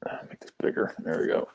Make this bigger. There we go.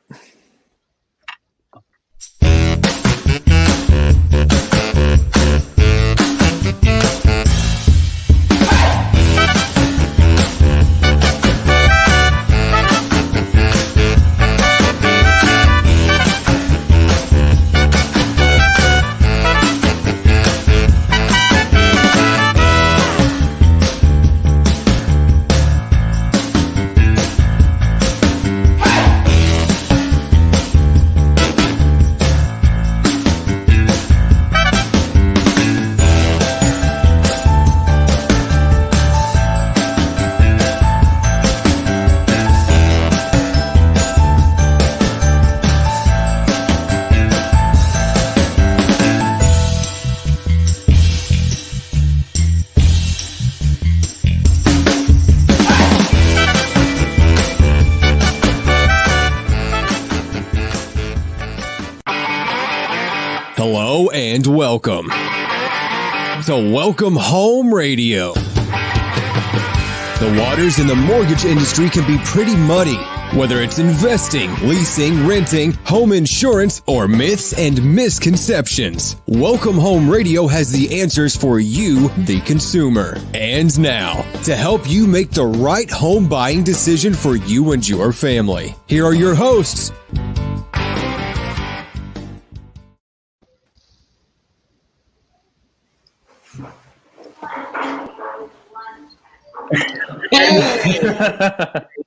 Hello and welcome to Welcome Home Radio. The waters in the mortgage industry can be pretty muddy, whether it's investing, leasing, renting, home insurance, or myths and misconceptions. Welcome Home Radio has the answers for you, the consumer. And now, to help you make the right home buying decision for you and your family, here are your hosts.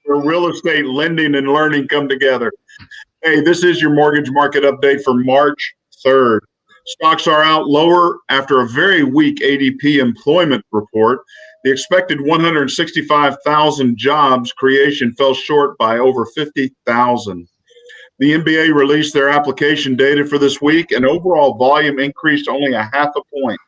Where real estate lending and learning come together. Hey, this is your mortgage market update for March 3rd. Stocks are out lower after a very weak ADP employment report. The expected 165,000 jobs creation fell short by over 50,000. The MBA released their application data for this week, and overall volume increased only a half a point.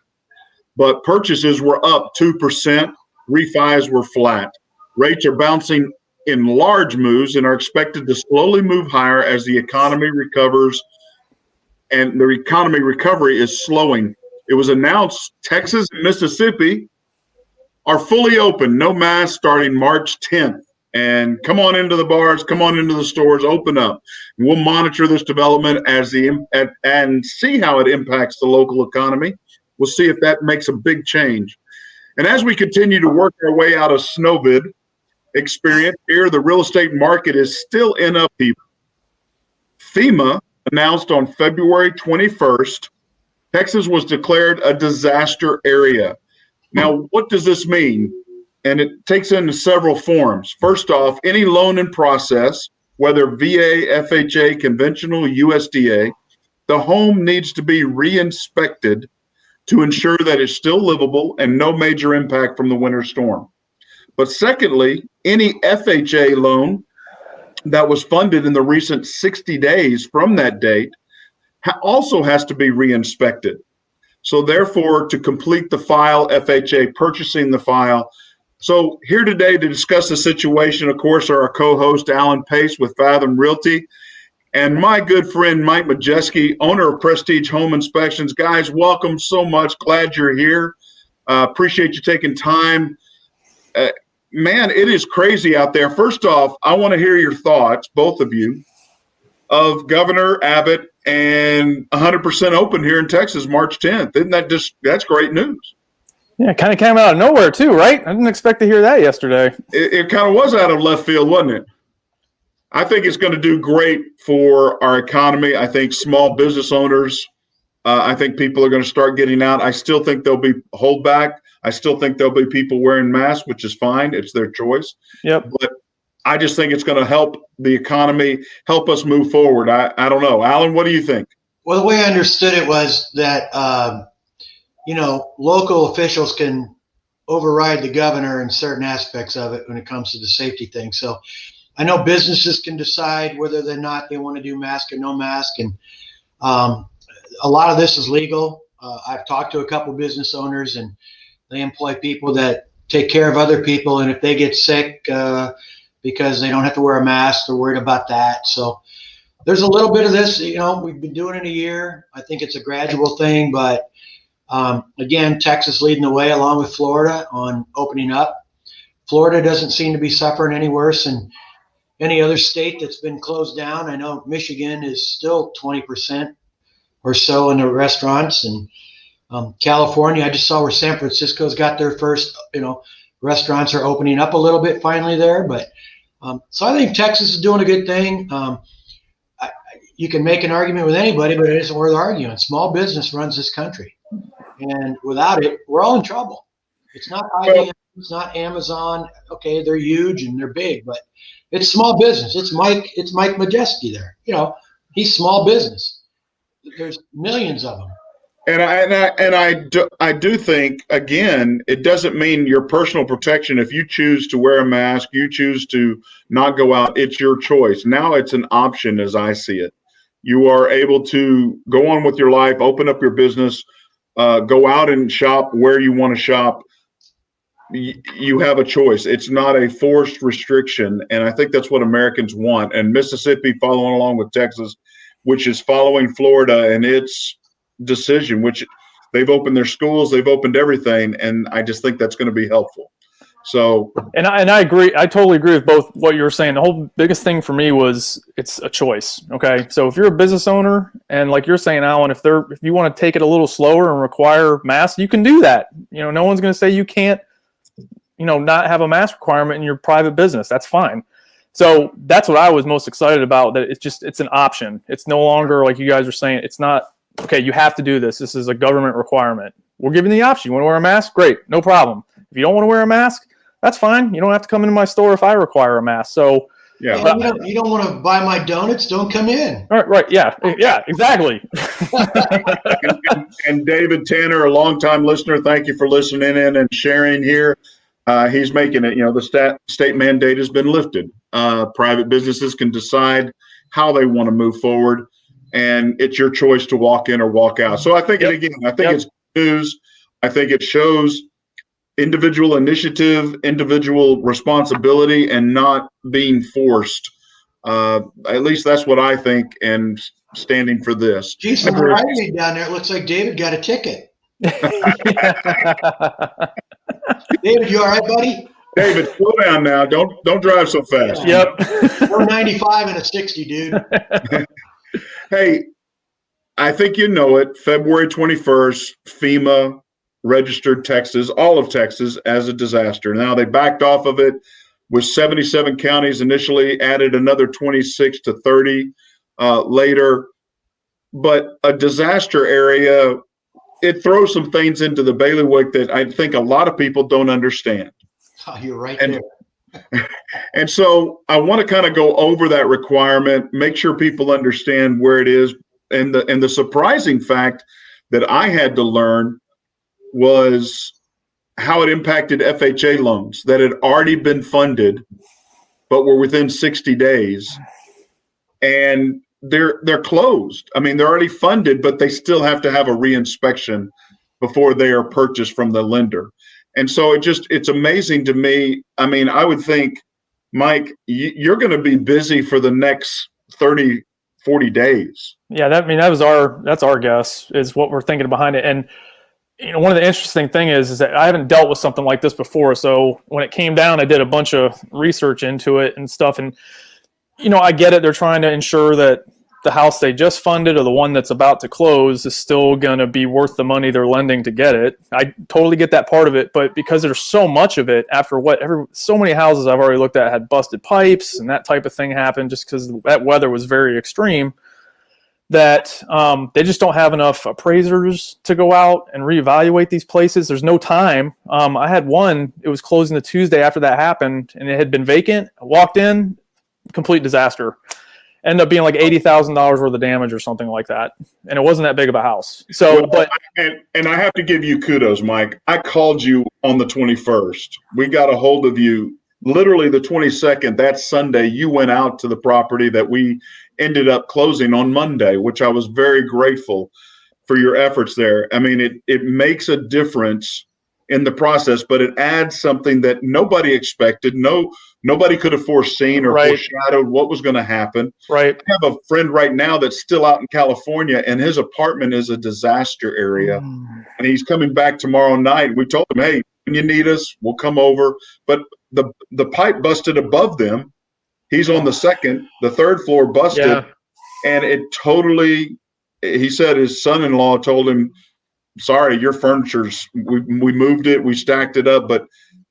But purchases were up 2%. Refis were flat. Rates are bouncing in large moves and are expected to slowly move higher as the economy recovers, and the economy recovery is slowing. It was announced Texas and Mississippi are fully open, no masks starting March 10th. And come on into the bars, come on into the stores, open up. We'll monitor this development and see how it impacts the local economy. We'll see if that makes a big change. And as we continue to work our way out of snowvid experience here, the real estate market is still in upheaval. FEMA announced on February 21st, Texas was declared a disaster area. Now, what does this mean? And it takes into several forms. First off, any loan in process, whether VA, FHA, conventional, USDA, the home needs to be re-inspected to ensure that it's still livable and no major impact from the winter storm. But secondly, any FHA loan that was funded in the recent 60 days from that date also has to be re-inspected. So therefore, to complete the file, FHA purchasing the file. So here today to discuss the situation, of course, are our co-host, Alan Pace with Fathom Realty, and my good friend, Mike Majeski, owner of Prestige Home Inspections. Guys, welcome so much. Glad you're here. Appreciate you taking time. Man, it is crazy out there. First off, I want to hear your thoughts, both of you, of Governor Abbott and 100% open here in Texas, March 10th. Isn't that that's great news? Yeah, it kind of came out of nowhere too, right? I didn't expect to hear that yesterday. It kind of was out of left field, wasn't it? I think it's going to do great for our economy. I think small business owners, I think people are going to start getting out. I still think there'll be holdback. I still think there'll be people wearing masks, which is fine. It's their choice. Yep. But I just think it's going to help the economy, help us move forward. I don't know. Alan, what do you think? Well, the way I understood it was that, local officials can override the governor in certain aspects of it when it comes to the safety thing. So I know businesses can decide whether or not they want to do mask or no mask. And a lot of this is legal. I've talked to a couple business owners, and they employ people that take care of other people. And if they get sick because they don't have to wear a mask, they're worried about that. So there's a little bit of this, we've been doing it a year. I think it's a gradual thing, but again, Texas leading the way along with Florida on opening up. Florida doesn't seem to be suffering any worse. And, any other state that's been closed down. I know Michigan is still 20% or so in the restaurants, and California, I just saw where San Francisco's got their first, restaurants are opening up a little bit finally there. But so I think Texas is doing a good thing. You can make an argument with anybody, but it isn't worth arguing. Small business runs this country, and without it, we're all in trouble. It's not IBM, it's not Amazon. Okay, they're huge and they're big, but it's small business. It's Mike Majeski there. He's small business. There's millions of them. And I do think, again, it doesn't mean your personal protection. If you choose to wear a mask, you choose to not go out, it's your choice. Now it's an option as I see it. You are able to go on with your life, open up your business, go out and shop where you want to shop. You have a choice. It's not a forced restriction. And I think that's what Americans want. And Mississippi following along with Texas, which is following Florida and its decision, which they've opened their schools, they've opened everything, and I just think that's going to be helpful. So, and I agree. I totally agree with both what you were saying. The whole biggest thing for me was it's a choice. Okay, so if you're a business owner and like you're saying, Alan, if you want to take it a little slower and require masks, you can do that. No one's going to say you can't. Not have a mask requirement in your private business. That's fine. So that's what I was most excited about. That it's an option. It's no longer like you guys are saying. It's not. Okay, you have to do this. This is a government requirement. We're giving the option. You want to wear a mask? Great, no problem. If you don't want to wear a mask, that's fine. You don't have to come into my store if I require a mask. So yeah, you don't want to buy my donuts? Don't come in. Right. Yeah, exactly. and David Tanner, a longtime listener, thank you for listening in and sharing here. He's making it. The state mandate has been lifted. Private businesses can decide how they want to move forward. And it's your choice to walk in or walk out. So I think, it's news. I think it shows individual initiative, individual responsibility, and not being forced. At least that's what I think, and standing for this. Geez, from where I read down there, it looks like David got a ticket. David, you all right, buddy? David, slow down now. Don't drive so fast. Yep. 495 and a 60, dude. Hey, I think you know it. February 21st, FEMA registered Texas, all of Texas, as a disaster. Now they backed off of it with 77 counties initially, added another 26 to 30 later. But a disaster area, it throws some things into the bailiwick that I think a lot of people don't understand. Oh, you're right there. And so I want to kind of go over that requirement, make sure people understand where it is. And the surprising fact that I had to learn was how it impacted FHA loans that had already been funded, but were within 60 days. And they're closed. I mean, they're already funded, but they still have to have a reinspection before they are purchased from the lender. And so it's amazing to me. I mean, I would think, Mike, you're going to be busy for the next 30, 40 days. Yeah, that's our guess is what we're thinking behind it. And one of the interesting things is that I haven't dealt with something like this before. So when it came down, I did a bunch of research into it and stuff. And I get it. They're trying to ensure that the house they just funded or the one that's about to close is still going to be worth the money they're lending to get it. I totally get that part of it, but because there's so much of it after so many houses I've already looked at had busted pipes and that type of thing happened just because that weather was very extreme, that they just don't have enough appraisers to go out and reevaluate these places. There's no time. I had one, it was closing the Tuesday after that happened and it had been vacant. I walked in, complete disaster. Ended up being like $80,000 worth of damage or something like that. And it wasn't that big of a house. So, and I have to give you kudos, Mike. I called you on the 21st. We got a hold of you literally the 22nd. That Sunday, you went out to the property that we ended up closing on Monday, which I was very grateful for your efforts there. I mean, it makes a difference in the process, but it adds something that nobody expected. Nobody could have foreseen or foreshadowed what was going to happen. Right. I have a friend right now that's still out in California, and his apartment is a disaster area. And he's coming back tomorrow night. We told him, hey, when you need us, we'll come over. But the pipe busted above them, He's on the second, the third floor busted. Yeah. And it totally, he said his son-in-law told him, sorry, your furniture's, we moved it, we stacked it up, but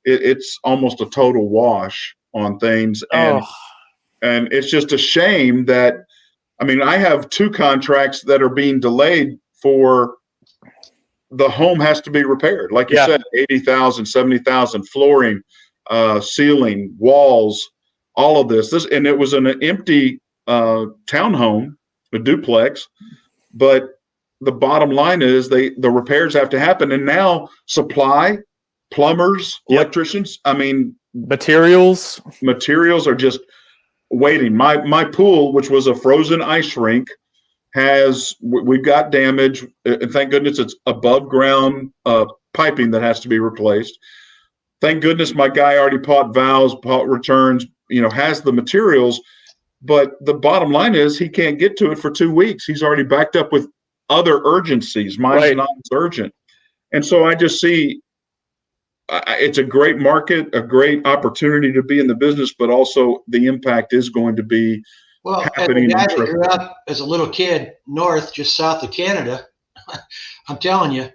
it's almost a total wash on things. And, and it's just a shame that, I mean, I have 2 contracts that are being delayed for the home has to be repaired. Like you said, 80,000, 70,000, flooring, ceiling, walls, all of this, and it was an empty townhome, a duplex, but the bottom line is the repairs have to happen. And now supply, plumbers, electricians, I mean, materials are just waiting. My pool, which was a frozen ice rink, we've got damage, and thank goodness it's above ground piping that has to be replaced. Thank goodness my guy already bought valves, bought returns, has the materials, but the bottom line is he can't get to it for 2 weeks. He's already backed up with other urgencies. Mine's not as urgent. And so I just see it's a great market, a great opportunity to be in the business, but also the impact is going to be happening. As a guy that grew up as a little kid north, just south of Canada, I'm telling you,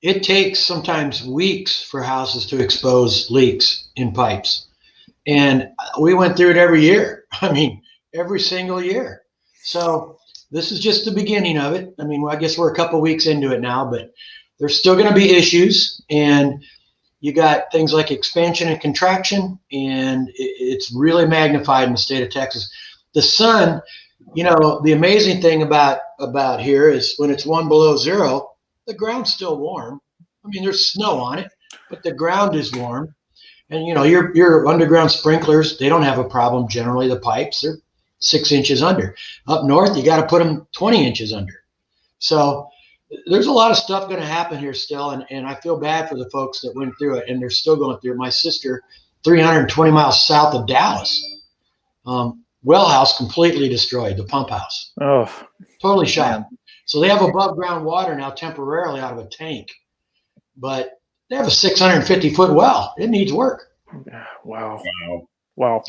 it takes sometimes weeks for houses to expose leaks in pipes. And we went through it every year. I mean, every single year. So this is just the beginning of it. I mean, I guess we're a couple weeks into it now, but there's still going to be issues. And you got things like expansion and contraction, and it's really magnified in the state of Texas. The sun, the amazing thing about here is when it's 1 below 0, the ground's still warm. I mean, there's snow on it, but the ground is warm. And, your underground sprinklers, they don't have a problem generally. The pipes are 6 inches under. Up north, you got to put them 20 inches under. So there's a lot of stuff going to happen here still, and I feel bad for the folks that went through it, and they're still going through it. My sister, 320 miles south of Dallas, well house completely destroyed, the pump house. Oh, totally shot. So they have above ground water now temporarily out of a tank, but they have a 650-foot well. It needs work. Wow. Well,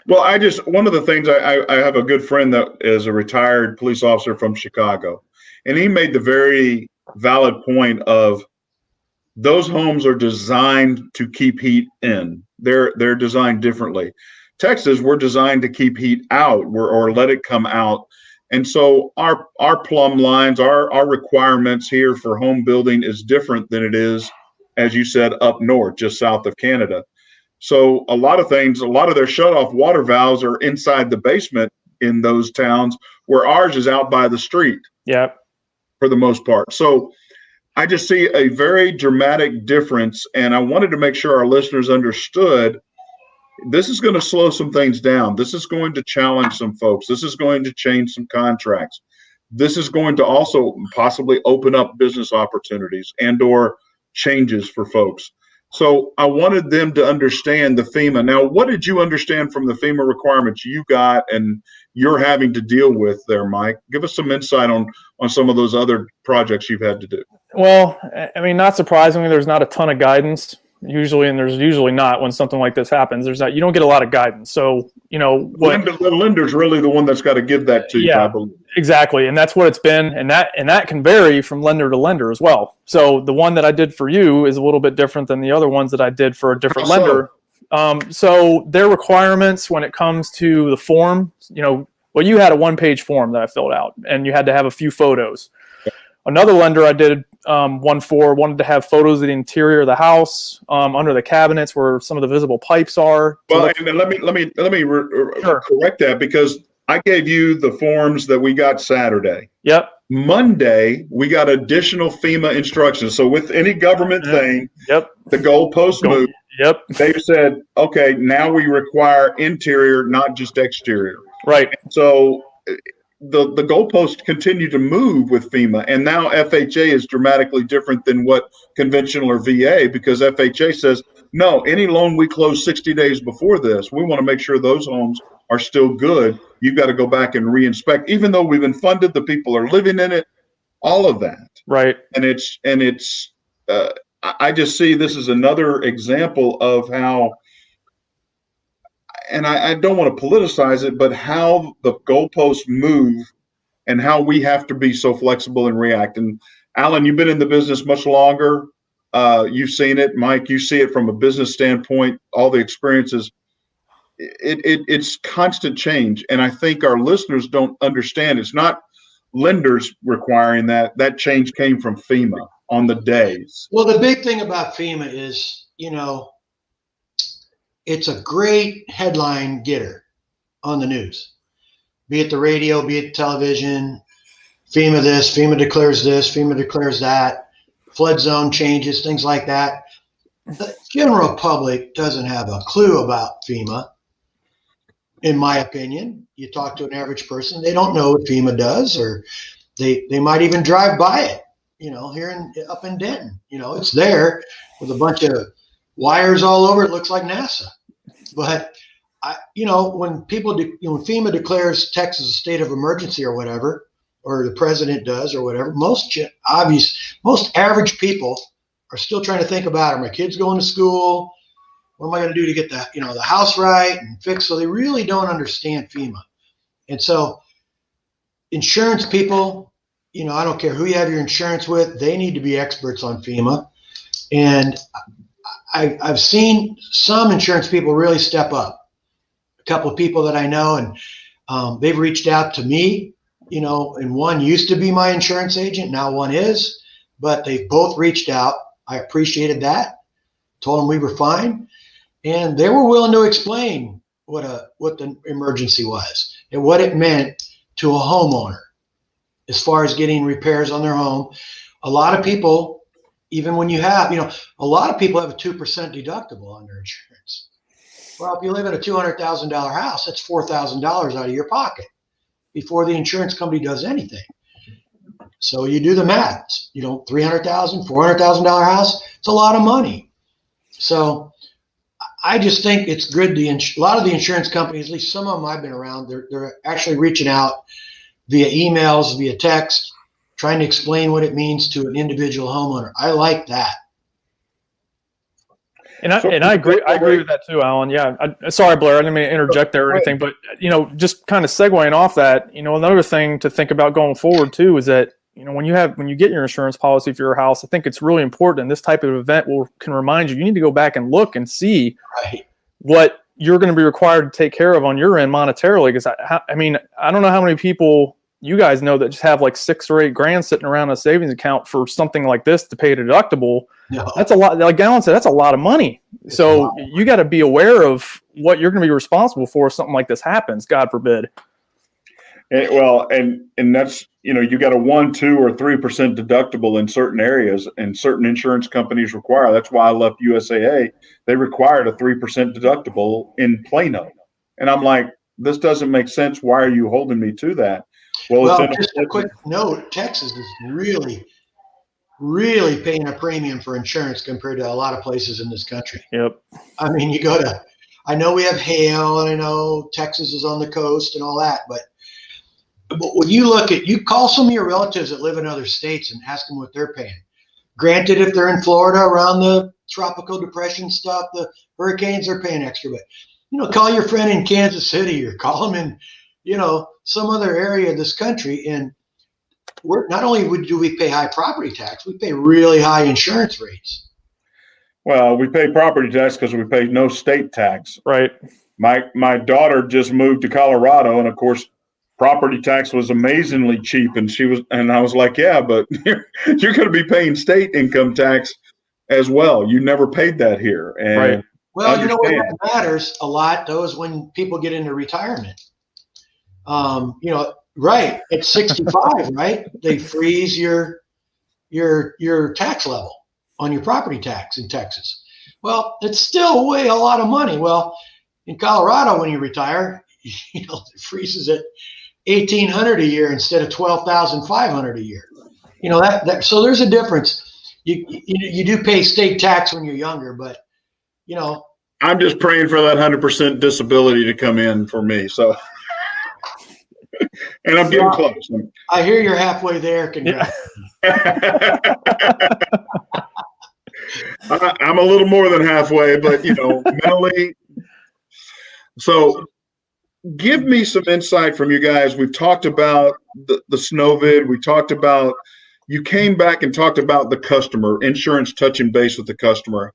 one of the things, I have a good friend that is a retired police officer from Chicago, and he made the very valid point of those homes are designed to keep heat in. They're designed differently. Texas, we're designed to keep heat out or let it come out. And so our plumb lines, our requirements here for home building is different than it is, as you said, up north, just south of Canada. So a lot of their shutoff water valves are inside the basement in those towns, where ours is out by the street. Yeah. For the most part. So I just see a very dramatic difference, and I wanted to make sure our listeners understood this is going to slow some things down. This is going to challenge some folks. This is going to change some contracts. This is going to also possibly open up business opportunities and or changes for folks. So I wanted them to understand the FEMA. Now, what did you understand from the FEMA requirements you got and you're having to deal with there, Mike? Give us some insight on some of those other projects you've had to do. Well, I mean, not surprisingly, there's not a ton of guidance usually, and there's usually not when something like this happens. You don't get a lot of guidance. So, the lender's really the one that's got to give that to you. Yeah, exactly. And that's what it's been. And that can vary from lender to lender as well. So the one that I did for you is a little bit different than the other ones that I did for a different lender. So their requirements when it comes to the form, you had a 1-page form that I filled out, and you had to have a few photos. Another lender I did one for wanted to have photos of the interior of the house, under the cabinets where some of the visible pipes are. Well, and let me correct that, because I gave you the forms that we got Saturday. Yep. Monday, we got additional FEMA instructions. So with any government thing, the goalpost moved. Yep. They've said, okay, now we require interior, not just exterior. Right. So the goalposts continue to move with FEMA, and now FHA is dramatically different than what conventional or VA, because FHA says, no, any loan we close 60 days before this, we want to make sure those homes are still good. You've got to go back and re-inspect, even though we've been funded, the people are living in it, all of that. Right. And I just see this as another example of how and I don't want to politicize it, but how the goalposts move and how we have to be so flexible and react. And Alan, you've been in the business much longer. You've seen it. Mike, you see it from a business standpoint, all the experiences. It's constant change. And I think our listeners don't understand. It's not lenders requiring that. That change came from FEMA on the days. Well, the big thing about FEMA is, it's a great headline getter on the news, be it the radio, be it television. FEMA this, FEMA declares this, FEMA declares that, flood zone changes, things like that. The general public doesn't have a clue about FEMA. In my opinion, you talk to an average person, they don't know what FEMA does, or they might even drive by it, here up in Denton. It's there with a bunch of wires all over. It looks like NASA. But, when when FEMA declares Texas a state of emergency or whatever, or the president does or whatever, most average people are still trying to think about, are my kids going to school? What am I going to do to get the house right and fixed? So they really don't understand FEMA. And so insurance people, I don't care who you have your insurance with, they need to be experts on FEMA. And I've seen some insurance people really step up. A couple of people that I know, and they've reached out to me, and one used to be my insurance agent. Now one is, but they both reached out. I appreciated that. Told them we were fine. And they were willing to explain what the emergency was and what it meant to a homeowner as far as getting repairs on their home. A lot of people, even when you have, a lot of people have a 2% deductible on their insurance. Well, if you live in a $200,000 house, that's $4,000 out of your pocket before the insurance company does anything. So you do the math, $300,000, $400,000 house, it's a lot of money. So I just think it's good. A lot of the insurance companies, at least some of them I've been around, they're actually reaching out via emails, via text, trying to explain what it means to an individual homeowner. I like that. And I agree with that too, Alan. Yeah. Sorry, Blair, I didn't mean to interject there or anything, but just kind of segueing off that, another thing to think about going forward too is that when you get your insurance policy for your house, I think it's really important. And this type of event can remind you need to go back and look and see what you're going to be required to take care of on your end monetarily. Because I don't know how many people you guys know that just have like $6 or $8 grand sitting around a savings account for something like this to pay a deductible. No. That's a lot. Like Alan said, that's a lot of money. So you got to be aware of what you're going to be responsible for if something like this happens, God forbid. And that's, you got a 1%, 2%, or 3% deductible in certain areas, and certain insurance companies require. That's why I left USAA. They required a 3% deductible in Plano. And I'm like, this doesn't make sense. Why are you holding me to that? Well, just a quick note, Texas is really, really paying a premium for insurance compared to a lot of places in this country. Yep. I mean, I know we have hail, and I know Texas is on the coast and all that, but when you call some of your relatives that live in other states and ask them what they're paying. Granted, if they're in Florida around the tropical depression stuff, the hurricanes are paying extra, but call your friend in Kansas City or call them in, some other area of this country. And not only do we pay high property tax, we pay really high insurance rates. Well, we pay property tax because we pay no state tax. Right. My daughter just moved to Colorado, and of course, property tax was amazingly cheap, and I was like, yeah, but you're going to be paying state income tax as well. You never paid that here. And right. Well, what matters a lot though is when people get into retirement. Right at 65, right? They freeze your tax level on your property tax in Texas. Well, it's still a lot of money. Well, in Colorado, when you retire, it freezes at $1,800 a year instead of $12,500 a year. So there's a difference. You do pay state tax when you're younger, but I'm just praying for that 100% disability to come in for me. So, and I'm getting close. I hear you're halfway there. Congrats. I'm a little more than halfway, but mentally, So give me some insight from you guys. We've talked about the Snowvid. We talked about, you came back and talked about the customer, insurance touching base with the customer.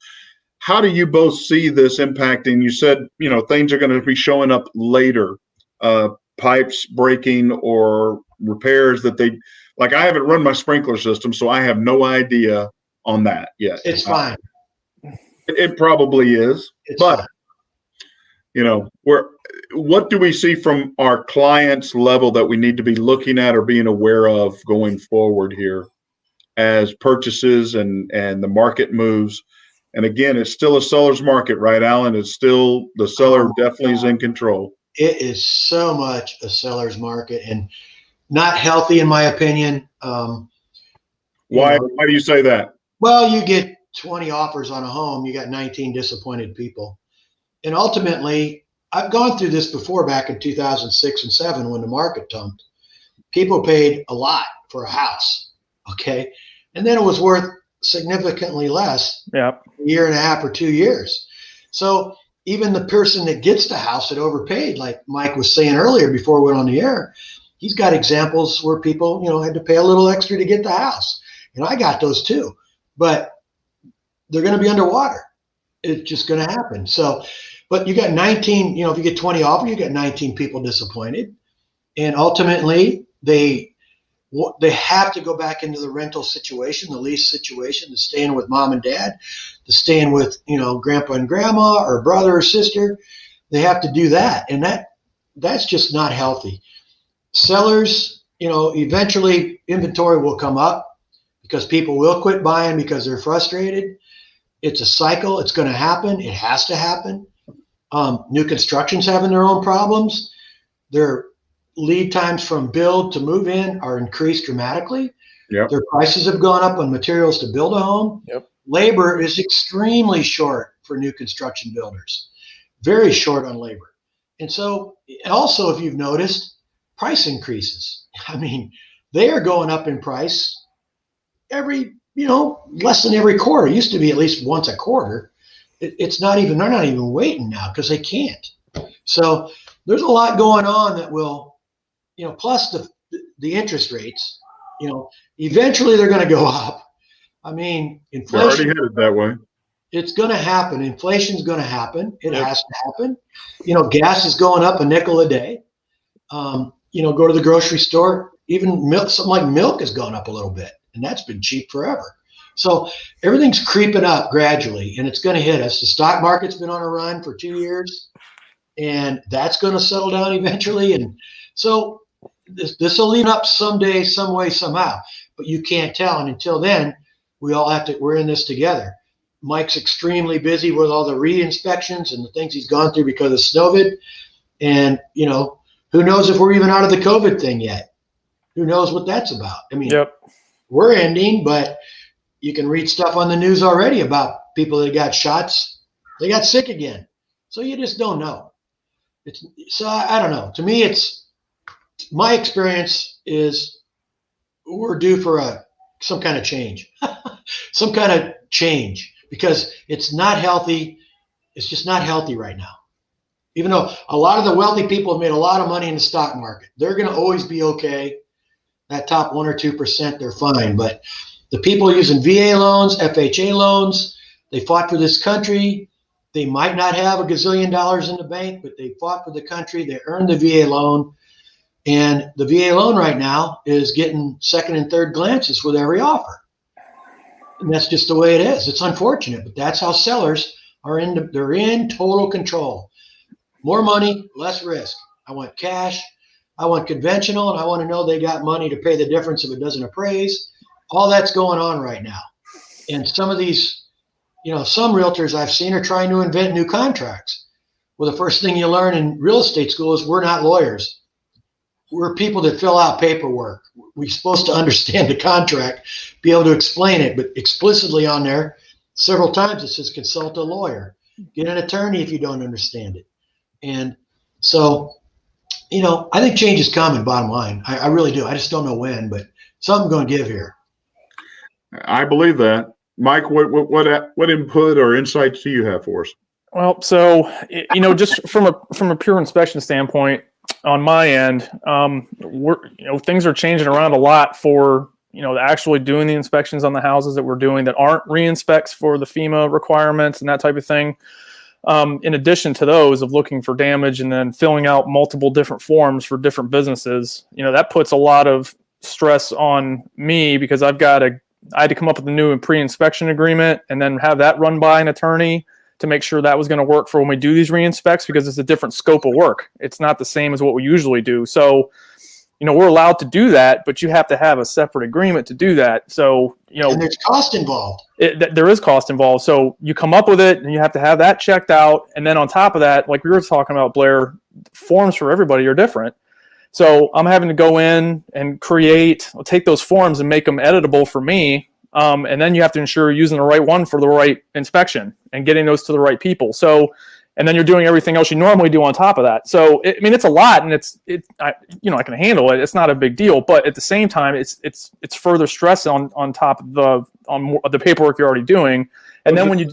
How do you both see this impacting? You said, things are going to be showing up later, pipes breaking or repairs that I haven't run my sprinkler system, so I have no idea on that yet. It's fine. It probably is, but fine. What do we see from our clients level that we need to be looking at or being aware of going forward here as purchases and the market moves? And again, it's still a seller's market, right, Alan? It's still, the seller definitely is in control. It is so much a seller's market and not healthy, in my opinion. Why do you say that? Well, you get 20 offers on a home, you got 19 disappointed people. And ultimately, I've gone through this before back in 2006 and 7 when the market dumped. People paid a lot for a house, okay? And then it was worth significantly less a year and a half or 2 years. So even the person that gets the house that overpaid, like Mike was saying earlier before we went on the air, he's got examples where people, had to pay a little extra to get the house. And I got those too. But they're going to be underwater. It's just going to happen. So, but you got 19, if you get 20 offers, you got 19 people disappointed. And ultimately, they have to go back into the rental situation, the lease situation, the staying with mom and dad, the staying with, grandpa and grandma or brother or sister. They have to do that. And that's just not healthy. Sellers, eventually inventory will come up because people will quit buying because they're frustrated. It's a cycle. It's going to happen. It has to happen. New construction's having their own problems. Their lead times from build to move in are increased dramatically. Yep. Their prices have gone up on materials to build a home. Yep. Labor is extremely short for new construction builders, very short on labor. And so also, if you've noticed, price increases. I mean, they are going up in price less than every quarter. It used to be at least once a quarter. They're not even waiting now because they can't. So there's a lot going on that will, plus the interest rates, eventually they're going to go up. I mean, inflation. They're already headed that way. It's going to happen. Inflation's going to happen. It has to happen. Gas is going up a nickel a day. Go to the grocery store, even milk, something like milk has gone up a little bit. And that's been cheap forever. So everything's creeping up gradually, and it's going to hit us. The stock market's been on a run for 2 years, and that's going to settle down eventually. And so this will lead up someday, some way, somehow. But you can't tell. And until then, we're in this together. Mike's extremely busy with all the re-inspections and the things he's gone through because of Snowvid. And, who knows if we're even out of the COVID thing yet? Who knows what that's about? I mean, we're ending, but you can read stuff on the news already about people that got shots. They got sick again. So you just don't know. I don't know. To me, my experience is we're due for some kind of change, some kind of change, because it's not healthy. It's just not healthy right now. Even though a lot of the wealthy people have made a lot of money in the stock market, they're going to always be okay. That top 1 or 2%, they're fine. But the people using VA loans, FHA loans, they fought for this country. They might not have $1 gazillion in the bank, but they fought for the country. They earned the VA loan. And the VA loan right now is getting second and third glances with every offer. And that's just the way it is. It's unfortunate, but that's how sellers they're in total control. More money, less risk. I want cash. I want conventional, and I want to know they got money to pay the difference if it doesn't appraise. All that's going on right now. And some of these, some realtors I've seen are trying to invent new contracts. Well, the first thing you learn in real estate school is we're not lawyers. We're people that fill out paperwork. We're supposed to understand the contract, be able to explain it, but explicitly on there, several times it says consult a lawyer. Get an attorney if you don't understand it. And so, I think change is coming, bottom line. I really do. I just don't know when, but something's going to give here. I believe that. Mike, what input or insights do you have for us? Well, so just from a pure inspection standpoint, on my end, things are changing around a lot for actually doing the inspections on the houses that we're doing that aren't re-inspects for the FEMA requirements and that type of thing. In addition to those of looking for damage and then filling out multiple different forms for different businesses, that puts a lot of stress on me because I had to come up with a new pre-inspection agreement and then have that run by an attorney to make sure that was going to work for when we do these re-inspects, because it's a different scope of work. It's not the same as what we usually do. So, we're allowed to do that, but you have to have a separate agreement to do that. So, and there's cost involved. There is cost involved. So you come up with it and you have to have that checked out. And then on top of that, like we were talking about, Blair, forms for everybody are different. So I'm having to go in and take those forms and make them editable for me. And then you have to ensure you're using the right one for the right inspection and getting those to the right people. So, and then you're doing everything else you normally do on top of that. So, it's a lot, and I can handle it. It's not a big deal, but at the same time, it's further stress on top of the paperwork you're already doing. And then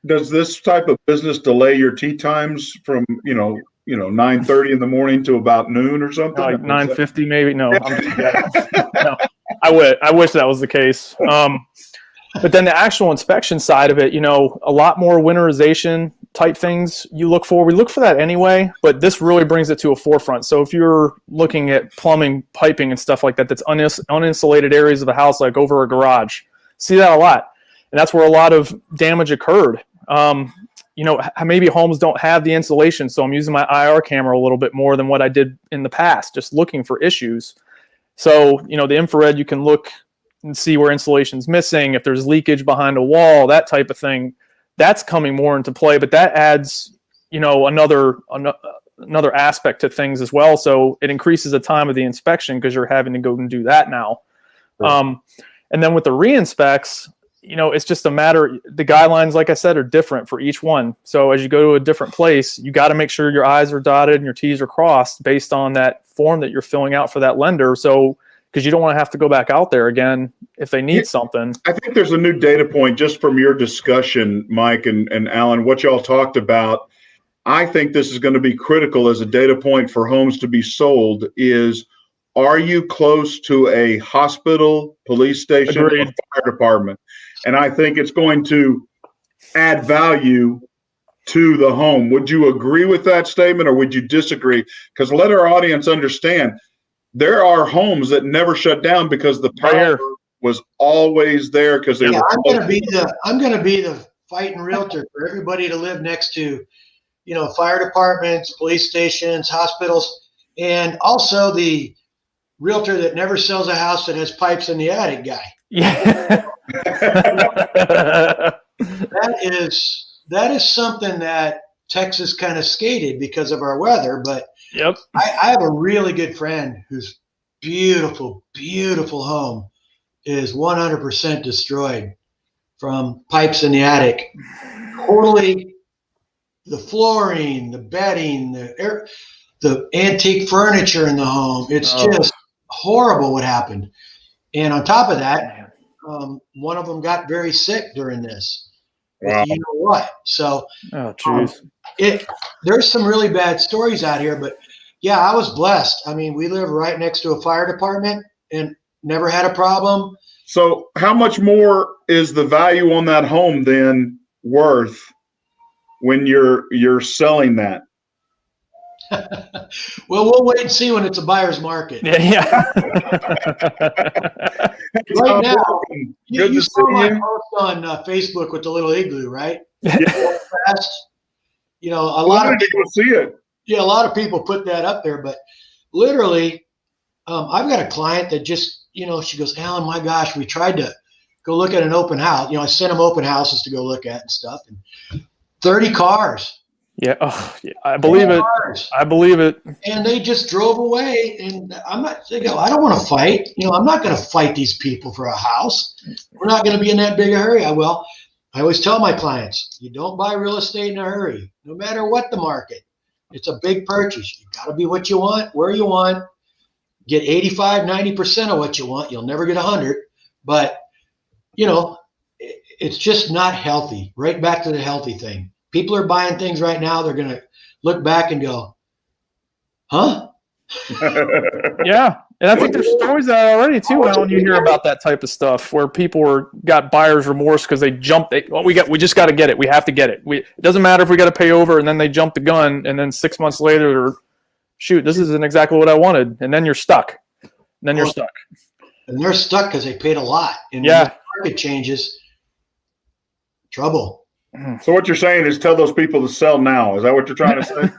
does this type of business delay your tea times from 9:30 in the morning to about noon or something? Like 9:50 maybe? No, no. I wish that was the case. But then the actual inspection side of it, a lot more winterization type things we look for that anyway, but this really brings it to a forefront. So if you're looking at plumbing, piping and stuff like that, that's uninsulated areas of the house, like over a garage, see that a lot. And that's where a lot of damage occurred. Maybe homes don't have the insulation, so I'm using my IR camera a little bit more than what I did in the past, just looking for issues. So, the infrared, you can look and see where insulation's missing, if there's leakage behind a wall, that type of thing. That's coming more into play, but that adds, another aspect to things as well. So it increases the time of the inspection because you're having to go and do that now. Right. And then with the re-inspects, it's just a matter, the guidelines, like I said, are different for each one. So as you go to a different place, you got to make sure your I's are dotted and your T's are crossed based on that form that you're filling out for that lender. So, because you don't want to have to go back out there again if they need something. I think there's a new data point just from your discussion, Mike and Alan, what y'all talked about. I think this is going to be critical as a data point for homes to be sold is, are you close to a hospital, police station, or fire department? And I think it's going to add value to the home. Would you agree with that statement or would you disagree? Because let our audience understand, there are homes that never shut down because the power was always there because they were. I'm going to be the fighting realtor for everybody to live next to, fire departments, police stations, hospitals, and also the realtor that never sells a house that has pipes in the attic guy. Yeah. That is something that Texas kind of skated because of our weather, but yep. I have a really good friend whose beautiful, beautiful home is 100% destroyed from pipes in the attic. Totally, the flooring, the bedding, the antique furniture in the home. It's just horrible what happened. And on top of that, one of them got very sick during this. Wow. You know what? So, there's some really bad stories out here, but yeah, I was blessed. I mean, we live right next to a fire department and never had a problem. So how much more is the value on that home then worth when you're selling that? Well, we'll wait and see when it's a buyer's market. Yeah. Right now, you saw my post on Facebook with the little igloo, right? Yeah. A lot of people see it. Yeah, a lot of people put that up there, but literally, I've got a client that just, she goes, Alan, my gosh, we tried to go look at an open house. I sent them open houses to go look at and stuff, and 30 cars. Yeah, I believe it. I believe it. And they just drove away. And I don't want to fight. I'm not going to fight these people for a house. We're not going to be in that big a hurry. I always tell my clients, you don't buy real estate in a hurry, no matter what the market. It's a big purchase. You got to be what you want, where you want. Get 85, 90% of what you want. You'll never get 100. But, it's just not healthy. Right back to the healthy thing. People are buying things right now. They're going to look back and go, huh? Yeah. And I think there's stories out already too, Alan. You hear about that type of stuff where people got buyer's remorse because they jumped. We just got to get it. We have to get it. It doesn't matter if we got to pay over, and then they jump the gun, and then 6 months later, they're, shoot, this isn't exactly what I wanted, and then you're stuck. And they're stuck because they paid a lot. And yeah, when the market changes, trouble. So what you're saying is tell those people to sell now. Is that what you're trying to say?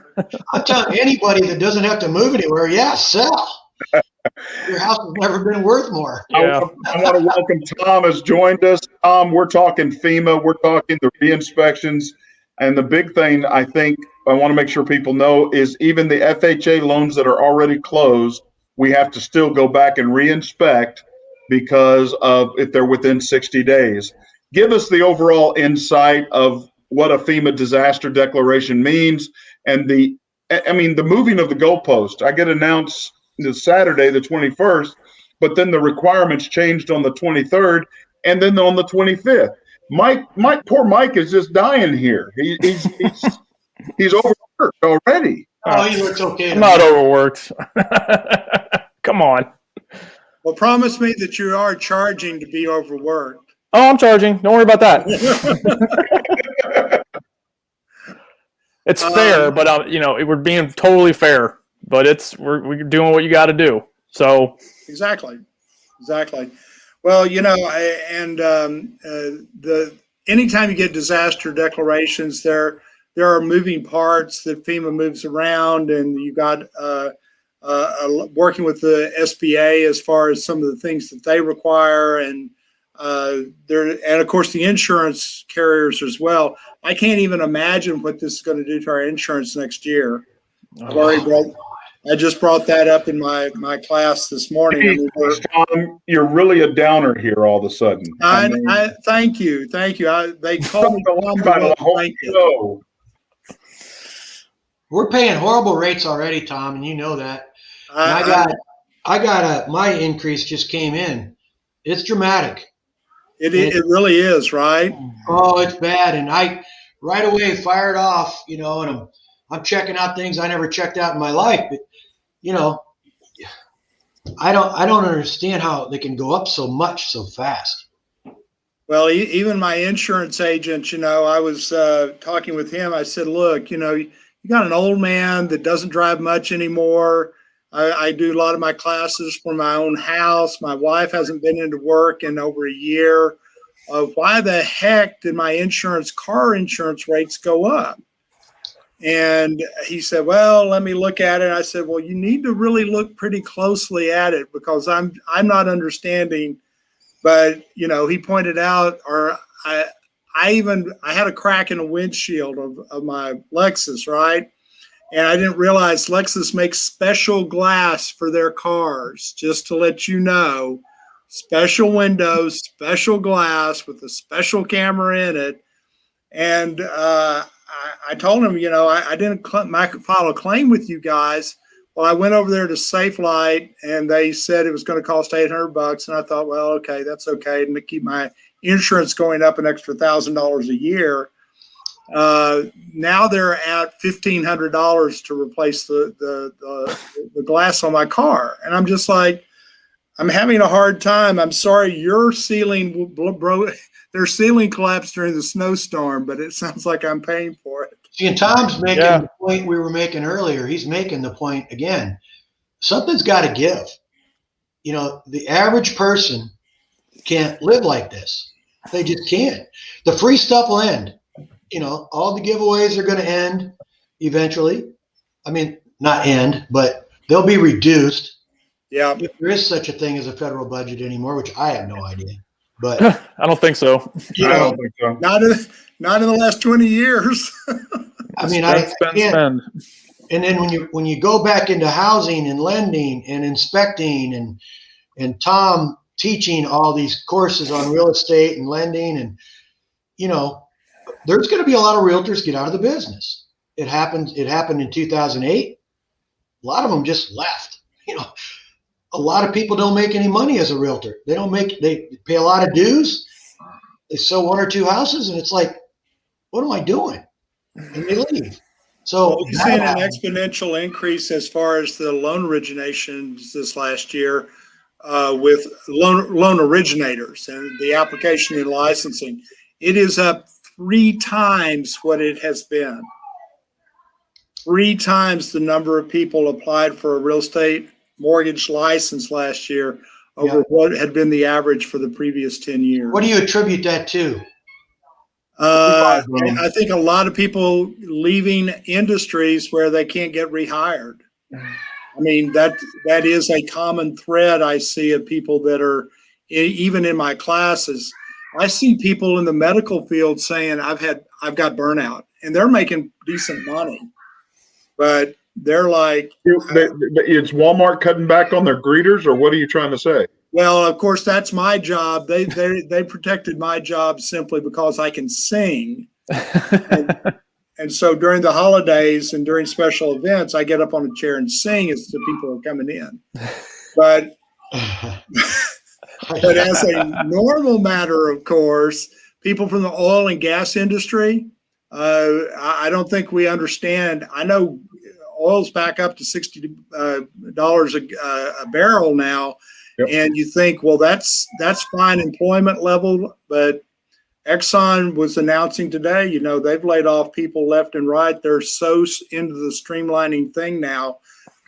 I'm telling anybody that doesn't have to move anywhere, yeah, sell. Your house has never been worth more. Yeah. I want to welcome Tom has joined us. Tom, we're talking FEMA. We're talking the re-inspections. And the big thing I think I want to make sure people know is even the FHA loans that are already closed, we have to still go back and re-inspect because of if they're within 60 days. Give us the overall insight of what a FEMA disaster declaration means and the moving of the goalpost. I get announced this Saturday, the 21st, but then the requirements changed on the 23rd and then on the 25th. Poor Mike is just dying here. He's overworked already. Oh, he looks okay. I'm not overworked. Come on. Well, promise me that you are charging to be overworked. Oh, I'm charging. Don't worry about that. It's fair, but we're being totally fair. But we're doing what you got to do. So exactly. Well, anytime you get disaster declarations, there are moving parts that FEMA moves around, and you got working with the SBA as far as some of the things that they require, and of course the insurance carriers as well. I can't even imagine what this is going to do to our insurance next year. I just brought that up in my class this morning. Tom, you're really a downer here all of a sudden. I thank you. They called me the whole show. We're paying horrible rates already, Tom, and you know that. My increase just came in. It's dramatic. It really is, right? Oh, it's bad. And I right away fired off, and I'm checking out things I never checked out in my life. But, I don't understand how they can go up so much so fast. Well, even my insurance agent, I was talking with him. I said, look, you got an old man that doesn't drive much anymore. I do a lot of my classes for my own house. My wife hasn't been into work in over a year. Why the heck did my car insurance rates go up? And he said, well, let me look at it. I said, well, you need to really look pretty closely at it because I'm not understanding. But, he pointed out, I had a crack in the windshield of my Lexus, right? And I didn't realize Lexus makes special glass for their cars, just to let you know. Special windows, special glass with a special camera in it. And I told him, I didn't file a claim with you guys. Well, I went over there to SafeLight, and they said it was going to cost $800. And I thought, well, okay, that's okay. And to keep my insurance going up an extra $1,000 a year. Now they're at $1,500 to replace the glass on my car. And I'm just like, I'm having a hard time. I'm sorry, your ceiling broke. Their ceiling collapsed during the snowstorm, but it sounds like I'm paying for it. See, and Tom's making the point we were making earlier. He's making the point again. Something's got to give. The average person can't live like this. They just can't. The free stuff will end. All the giveaways are going to end eventually. I mean, not end, but they'll be reduced. Yeah. If there is such a thing as a federal budget anymore, which I have no idea. But I don't think so. I don't think so. Not in the last 20 years. I mean, spend. And then when you go back into housing and lending and inspecting and Tom teaching all these courses on real estate and lending and there's going to be a lot of realtors get out of the business. It happened in 2008. A lot of them just left. A lot of people don't make any money as a realtor. They pay a lot of dues. They sell one or two houses and it's like, what am I doing? and they leave. So Well, we've seen an exponential increase as far as the loan originations this last year with loan originators and the application and licensing. It is up 3 times what it has been. 3 times the number of people applied for a real estate mortgage license last year over what had been the average for the previous 10 years. What do you attribute that to? I think a lot of people leaving industries where they can't get rehired. I mean, that is a common thread I see of people that are, even in my classes, I see people in the medical field saying, I've got burnout, and they're making decent money, but they're like, It's Walmart cutting back on their greeters, or what are you trying to say? well, of course, that's my job. They protected my job simply because I can sing. And so during the holidays and during special events, I get up on a chair and sing as the people are coming in. But as a normal matter, of course, people from the oil and gas industry, I don't think we understand. I know oil's back up to $60 a barrel now. Yep. And you think, well, that's fine employment level, but Exxon was announcing today, they've laid off people left and right. They're so into the streamlining thing now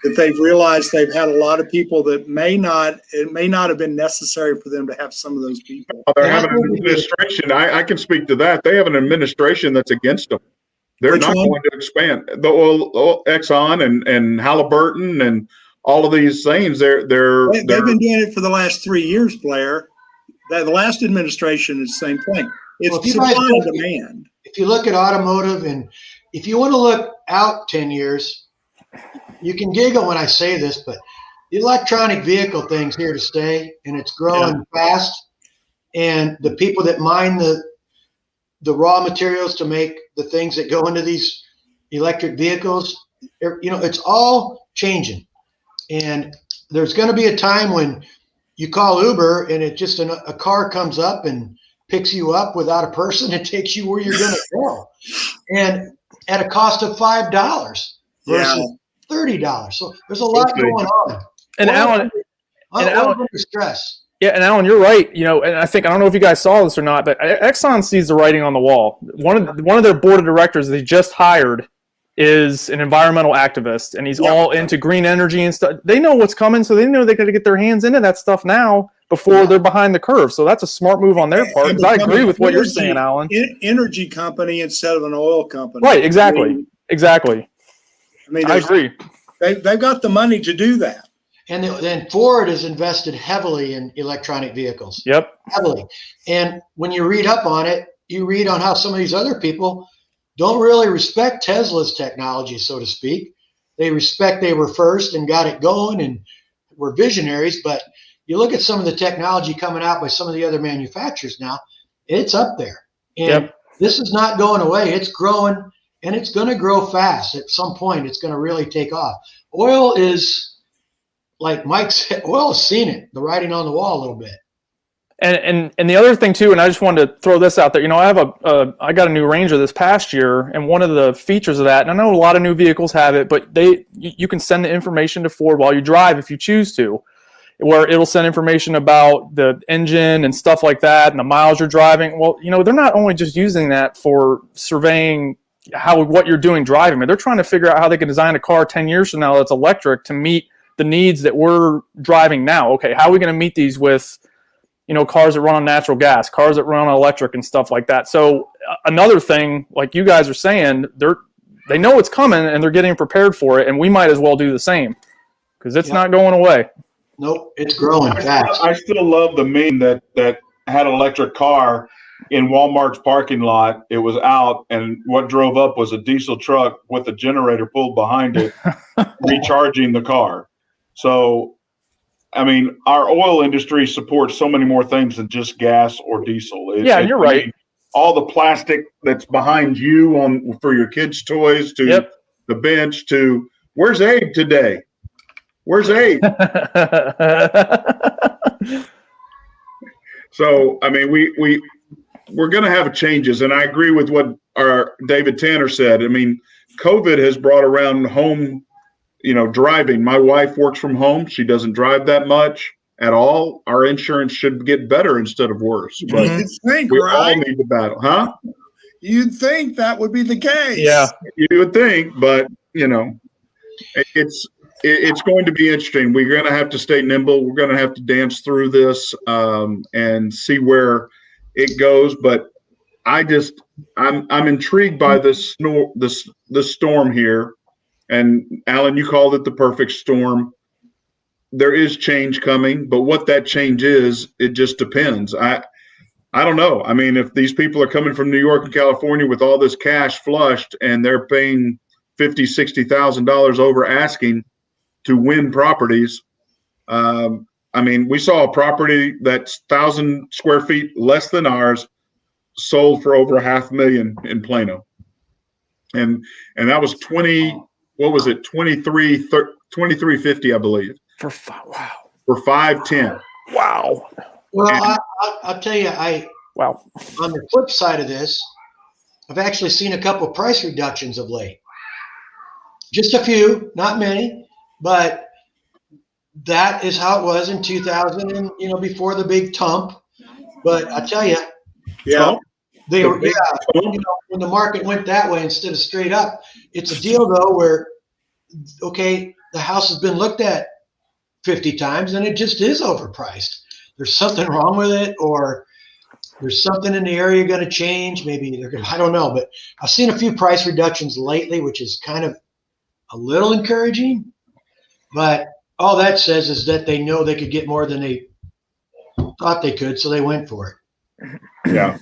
that they've realized they've had a lot of people that it may not have been necessary for them to have some of those people. They're having an administration. I can speak to that. They have an administration that's against them. They're Which not one? going to expand. The oil Exxon and Halliburton and all of these things. They've been doing it for the last 3 years, Blair. The last administration is the same thing. It's supply and demand. If you look at automotive, and if you want to look out 10 years, you can giggle when I say this, but the electronic vehicle thing's here to stay, and it's growing fast. And the people that mine the raw materials to make the things that go into these electric vehicles, it's all changing. And there's going to be a time when you call Uber and it just a car comes up and picks you up without a person and takes you where you're going to go, and at a cost of $5 versus $30. So there's a lot going on. And Alan, under stress. Yeah, and Alan, you're right. And I don't know if you guys saw this or not, but Exxon sees the writing on the wall. One of their board of directors they just hired is an environmental activist, and he's all into green energy and stuff. They know what's coming, so they know they got to get their hands into that stuff now before they're behind the curve. So that's a smart move on their part. Because I agree with what you're saying, Alan. Energy company instead of an oil company. Right? Exactly. I mean, I agree. They've got the money to do that. And then Ford has invested heavily in electronic vehicles. Yep. Heavily. And when you read up on it, you read on how some of these other people don't really respect Tesla's technology, so to speak. They respect they were first and got it going and were visionaries. But you look at some of the technology coming out by some of the other manufacturers now, it's up there. And this is not going away. It's growing, and it's going to grow fast. At some point, it's going to really take off. Oil is, like Mike said, oil has seen it, the writing on the wall a little bit. And the other thing too, and I just wanted to throw this out there. I got a new Ranger this past year, and one of the features of that, and I know a lot of new vehicles have it, but you can send the information to Ford while you drive if you choose to, where it'll send information about the engine and stuff like that, and the miles you're driving. Well, they're not only just using that for surveying what you're doing driving, but they're trying to figure out how they can design a car 10 years from now that's electric to meet the needs that we're driving now. Okay, how are we going to meet these with cars that run on natural gas, cars that run on electric and stuff like that. So another thing, like you guys are saying, they know it's coming and they're getting prepared for it, and we might as well do the same because it's not going away. Nope, it's growing fast. I still love the meme that had an electric car in Walmart's parking lot. It was out, and what drove up was a diesel truck with a generator pulled behind it, recharging the car. So, I mean, our oil industry supports so many more things than just gas or diesel. You're right. All the plastic that's behind you for your kids' toys to the bench to where's Abe today? Where's Abe? So, I mean, we're going to have changes, and I agree with what David Tanner said. I mean, COVID has brought around home, driving. My wife works from home. She doesn't drive that much at all. Our insurance should get better instead of worse. But You'd think, we right? all need to battle, huh? You'd think that would be the case. Yeah. You would think, but it's going to be interesting. We're going to have to stay nimble. We're going to have to dance through this and see where it goes. But I'm intrigued by this storm here. And Alan, you called it the perfect storm. There is change coming, but what that change is, it just depends. I don't know. I mean, if these people are coming from New York and California with all this cash flushed and they're paying $50,000, $60,000 over asking to win properties. I mean, we saw a property that's 1,000 square feet less than ours sold for over $500,000 in Plano. And that was 2350, I believe. Wow. For 510. Wow. Well, I'll tell you, Wow. on the flip side of this, I've actually seen a couple price reductions of late. Just a few, not many, but that is how it was in 2000 and, before the big tump. But I tell you, Yeah. when the market went that way instead of straight up, it's a deal though where, okay, the house has been looked at 50 times and it just is overpriced. There's something wrong with it, or there's something in the area going to change. Maybe I don't know, but I've seen a few price reductions lately, which is kind of a little encouraging. But all that says is that they know they could get more than they thought they could, so they went for it. Yeah.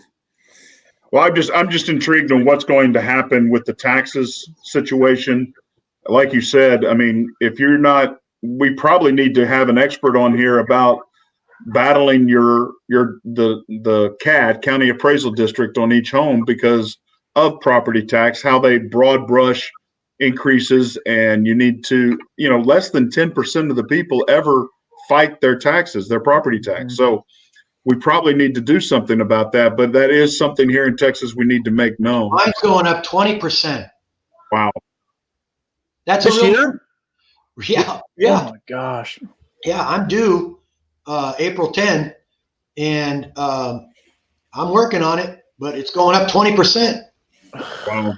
Well, I'm just intrigued on what's going to happen with the taxes situation. Like you said, I mean, if you're not, we probably need to have an expert on here about battling the CAD, County Appraisal District, on each home because of property tax, how they broad brush increases, and you need to, less than 10% of the people ever fight their taxes, their property tax. Mm-hmm. So we probably need to do something about that, but that is something here in Texas we need to make known. Mine's going up 20%. Wow. That's this year? Yeah. Oh my gosh. Yeah, I'm due April 10, and I'm working on it, but it's going up 20%. Wow.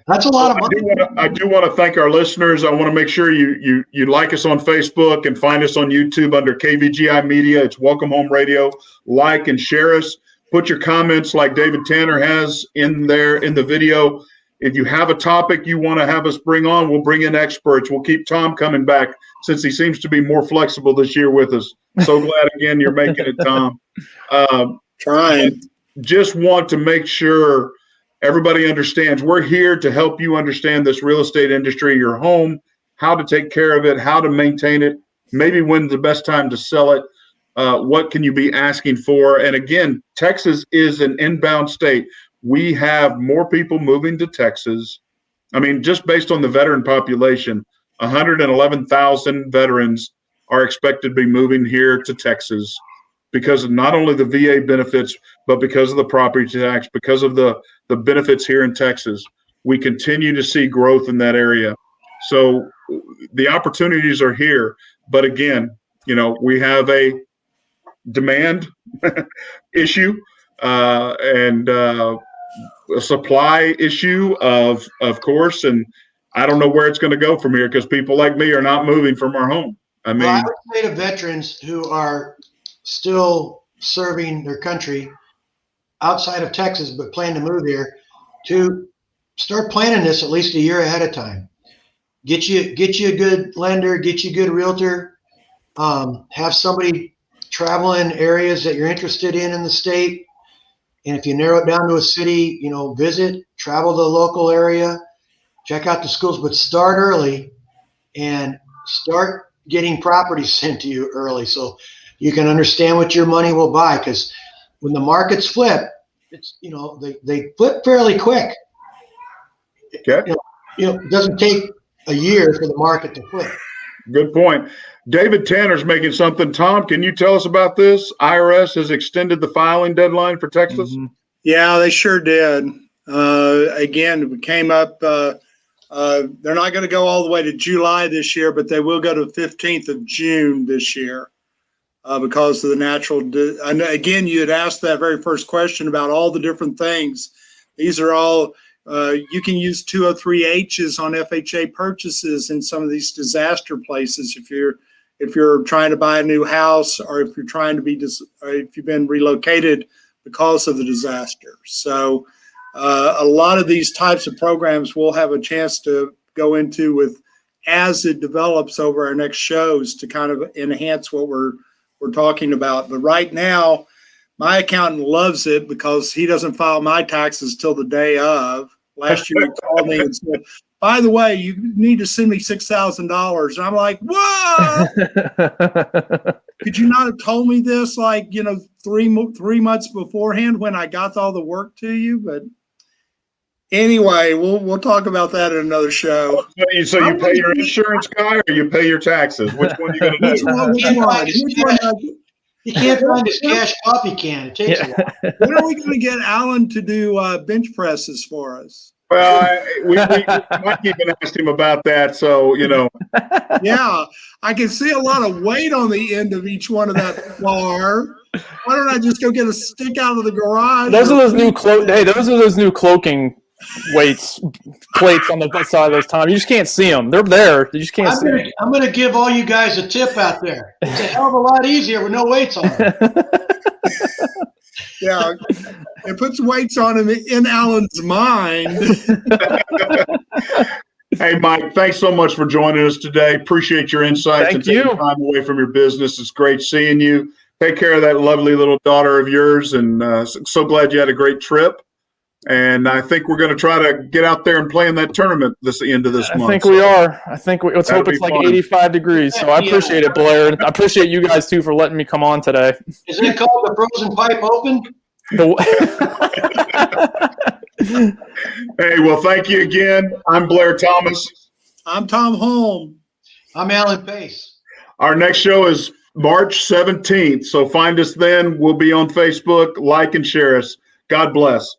That's a lot of money. I do want to thank our listeners. I want to make sure you like us on Facebook and find us on YouTube under KVGI Media. It's Welcome Home Radio. Like and share us. Put your comments like David Tanner has in there in the video. If you have a topic you want to have us bring on, we'll bring in experts. We'll keep Tom coming back since he seems to be more flexible this year with us. So glad again you're making it, Tom. Trying. Just want to make sure everybody understands we're here to help you understand this real estate industry, your home, how to take care of it, how to maintain it, maybe when's the best time to sell it, what can you be asking for. And again, Texas is an inbound state. We have more people moving to Texas. I mean, just based on the veteran population, 111,000 veterans are expected to be moving here to Texas because of not only the VA benefits, but because of the property tax, because of the benefits here in Texas. We continue to see growth in that area. So the opportunities are here. But again, we have a demand issue and a supply issue, of course. And I don't know where it's going to go from here because people like me are not moving from our home. I mean, I would say to veterans who are still serving their country outside of Texas but plan to move here, to start planning this at least a year ahead of time. Get you a good lender, get you a good realtor, have somebody travel in areas that you're interested in the state. And if you narrow it down to a city, visit, travel to the local area, check out the schools, but start early and start getting properties sent to you early so you can understand what your money will buy. Because when the markets flip, it's they flip fairly quick. Okay. It doesn't take a year for the market to flip. Good point. David Tanner's making something. Tom, can you tell us about this? IRS has extended the filing deadline for Texas. Mm-hmm. Yeah, they sure did. Again, we came up. They're not going to go all the way to July this year, but they will go to the 15th of June this year because of the natural. And again, you had asked that very first question about all the different things. These are all. You can use 203Hs on FHA purchases in some of these disaster places if you're trying to buy a new house or if you're trying to or if you've been relocated because of the disaster. So a lot of these types of programs we'll have a chance to go into with as it develops over our next shows to kind of enhance what we're talking about. But right now, my accountant loves it because he doesn't file my taxes till the day of. Last year, he called me and said, by the way, you need to send me $6,000. And I'm like, what? Could you not have told me this like, 3 months beforehand when I got all the work to you? But anyway, we'll talk about that in another show. So you pay your insurance guy or you pay your taxes? Which one are you going to do? You can't find his cash coffee can. It takes a while. When are we going to get Alan to do bench presses for us? Well, we might even ask him about that. So, Yeah, I can see a lot of weight on the end of each one of that bar. Why don't I just go get a stick out of the garage? Those are those new those are those new cloaking plates on the side of those Tom. You just can't see them. They're there. You just can't see them. I'm going to give all you guys a tip out there. It's a hell of a lot easier with no weights on it. Yeah, it puts weights on him in Alan's mind. Hey, Mike, thanks so much for joining us today. Appreciate your insights and taking time away from your business. It's great seeing you. Take care of that lovely little daughter of yours, and so glad you had a great trip. And I think we're going to try to get out there and play in that tournament the end of this month. I think we are. Let's hope it's like 85 degrees. So I appreciate it, Blair. And I appreciate you guys, too, for letting me come on today. Is it called the Frozen Pipe Open? Hey, well, thank you again. I'm Blair Thomas. I'm Tom Holm. I'm Alan Pace. Our next show is March 17th. So find us then. We'll be on Facebook. Like and share us. God bless.